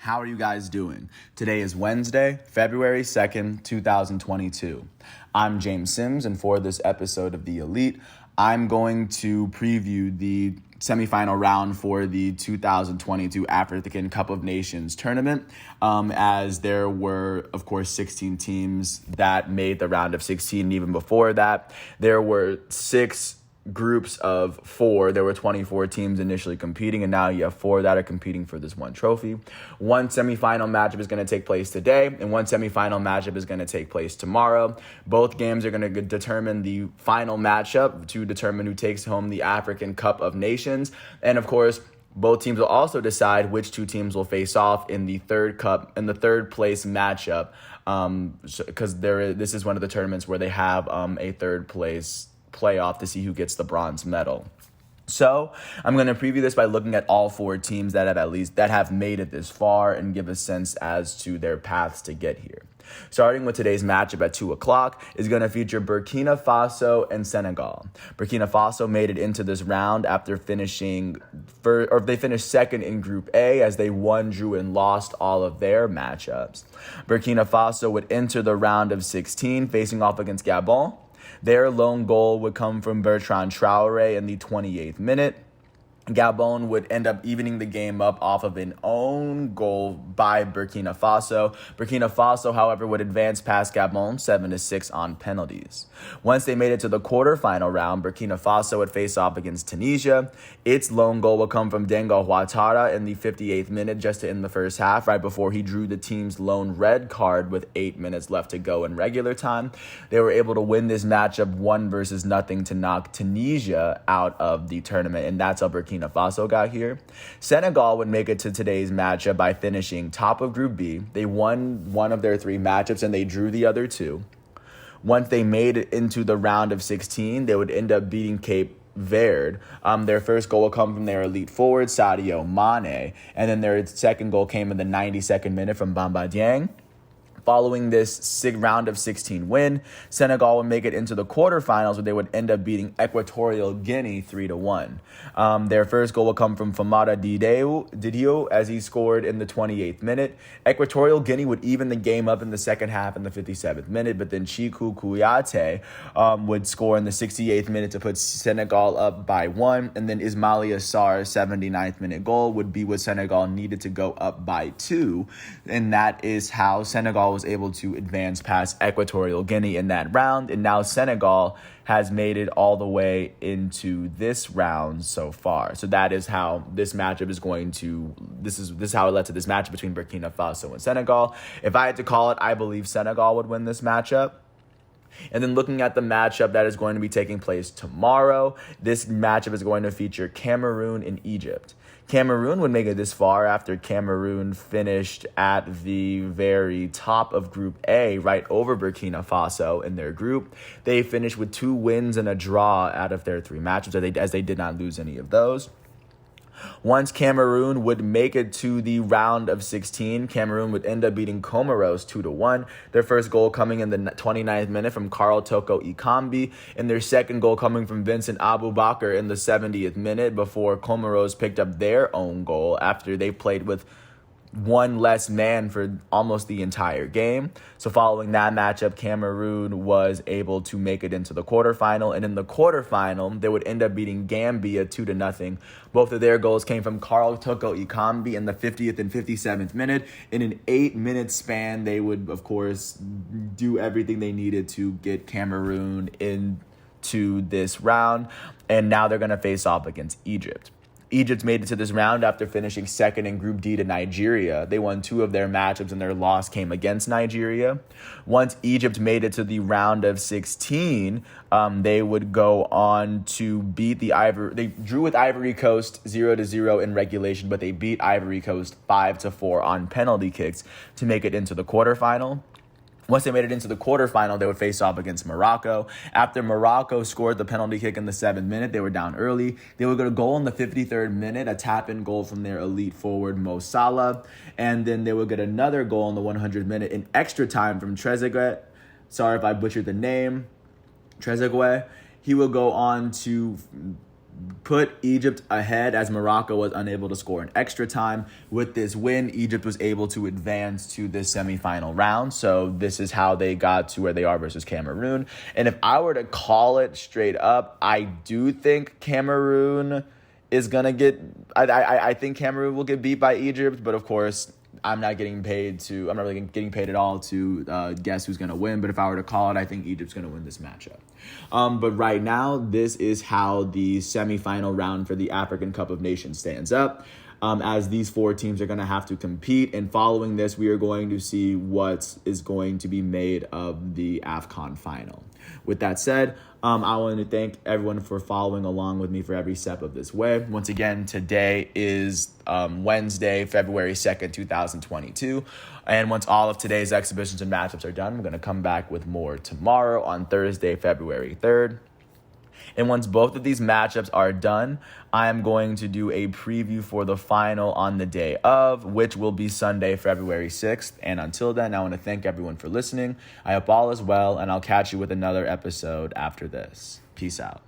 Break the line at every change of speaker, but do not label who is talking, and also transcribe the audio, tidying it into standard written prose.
How are you guys doing? Today is Wednesday, February 2nd, 2022. I'm James Sims, and for this episode of The Elite, I'm going to preview the semifinal round for the 2022 African Cup of Nations tournament, as there were, of course, 16 teams that made the round of 16. And even before that, there were 6 groups of 4. There were 24 teams initially competing, and now you have 4 that are competing for this one trophy. One semifinal matchup is going to take place today, and one semifinal matchup is going to take place tomorrow. Both games are going to determine the final matchup to determine who takes home the African Cup of Nations. And of course, both teams will also decide which 2 teams will face off in the third place matchup, because this is one of the tournaments where they have a third place playoff to see who gets the bronze medal. So I'm going to preview this by looking at all 4 teams that have made it this far and give a sense as to their paths to get here. Starting with today's matchup at 2 o'clock is going to feature Burkina Faso and Senegal. Burkina Faso made it into this round after they finished second in Group A, as they won, drew, and lost all of their matchups. Burkina Faso would enter the round of 16 facing off against Gabon. Their lone goal would come from Bertrand Traoré in the 28th minute. Gabon would end up evening the game up off of an own goal by Burkina Faso. Burkina Faso, however, would advance past Gabon 7-6 on penalties. Once they made it to the quarterfinal round, Burkina Faso would face off against Tunisia. Its lone goal would come from Dengo Ouattara in the 58th minute, just to end the first half, right before he drew the team's lone red card with 8 minutes left to go in regular time. They were able to win this matchup 1-0 to knock Tunisia out of the tournament, and that's how Burkina Faso got here. Senegal would make it to today's matchup by finishing top of Group B. They won one of their 3 matchups and they drew the other 2. Once they made it into the round of 16, they would end up beating Cape Verde. Their first goal will come from their elite forward, Sadio Mane, and then their second goal came in the 92nd minute from Bamba Dieng. Following this round of 16 win, Senegal would make it into the quarterfinals, where they would end up beating Equatorial Guinea 3-1. Their first goal will come from Famara Didio as he scored in the 28th minute. Equatorial Guinea would even the game up in the second half in the 57th minute, but then Chiku Kouyaté would score in the 68th minute to put Senegal up by 1, and then Ismaila Sarr's 79th minute goal would be what Senegal needed to go up by 2, and that is how Senegal was able to advance past Equatorial Guinea in that round, and now Senegal has made it all the way into this round so far. So that is how this matchup is going to. This is how it led to this matchup between Burkina Faso and Senegal. If I had to call it, I believe Senegal would win this matchup. And then looking at the matchup that is going to be taking place tomorrow, this matchup is going to feature Cameroon and Egypt. Cameroon would make it this far after Cameroon finished at the very top of Group A, right over Burkina Faso in their group. They finished with 2 wins and a draw out of their 3 matchups, as they did not lose any of those. Once Cameroon would make it to the round of 16, Cameroon would end up beating Comoros 2-1. Their first goal coming in the 29th minute from Karl Toko Ekambi, and their second goal coming from Vincent Aboubakar in the 70th minute, before Comoros picked up their own goal after they played with 1 less man for almost the entire game. So following that matchup, Cameroon was able to make it into the quarterfinal. And in the quarterfinal, they would end up beating Gambia 2-0. Both of their goals came from Karl Toko Ekambi in the 50th and 57th minute. In an 8-minute span, they would, of course, do everything they needed to get Cameroon into this round. And now they're going to face off against Egypt. Egypt made it to this round after finishing second in Group D to Nigeria. They won 2 of their matchups, and their loss came against Nigeria. Once Egypt made it to the round of 16, they would go on to beat They drew with Ivory Coast 0-0 in regulation, but they beat Ivory Coast 5-4 on penalty kicks to make it into the quarterfinal. Once they made it into the quarterfinal, they would face off against Morocco. After Morocco scored the penalty kick in the 7th minute, they were down early. They would get a goal in the 53rd minute, a tap-in goal from their elite forward, Mo Salah. And then they would get another goal in the 100th minute in extra time from Trezeguet. Sorry if I butchered the name. Trezeguet. He will go on to put Egypt ahead as Morocco was unable to score in extra time. With this win, Egypt was able to advance to the semifinal round. So this is how they got to where they are versus Cameroon. And if I were to call it straight up, I do think Cameroon is going to get... I think Cameroon will get beat by Egypt, but of course... I'm not really getting paid at all to guess who's going to win. But if I were to call it, I think Egypt's going to win this matchup. But right now, this is how the semifinal round for the African Cup of Nations stands up. As these four teams are going to have to compete. And following this, we are going to see what is going to be made of the AFCON final. With that said, I want to thank everyone for following along with me for every step of this way. Once again, today is Wednesday, February 2nd, 2022. And once all of today's exhibitions and matchups are done, we're going to come back with more tomorrow on Thursday, February 3rd. And once both of these matchups are done, I am going to do a preview for the final on the day of, which will be Sunday, February 6th. And until then, I want to thank everyone for listening. I hope all is well, and I'll catch you with another episode after this. Peace out.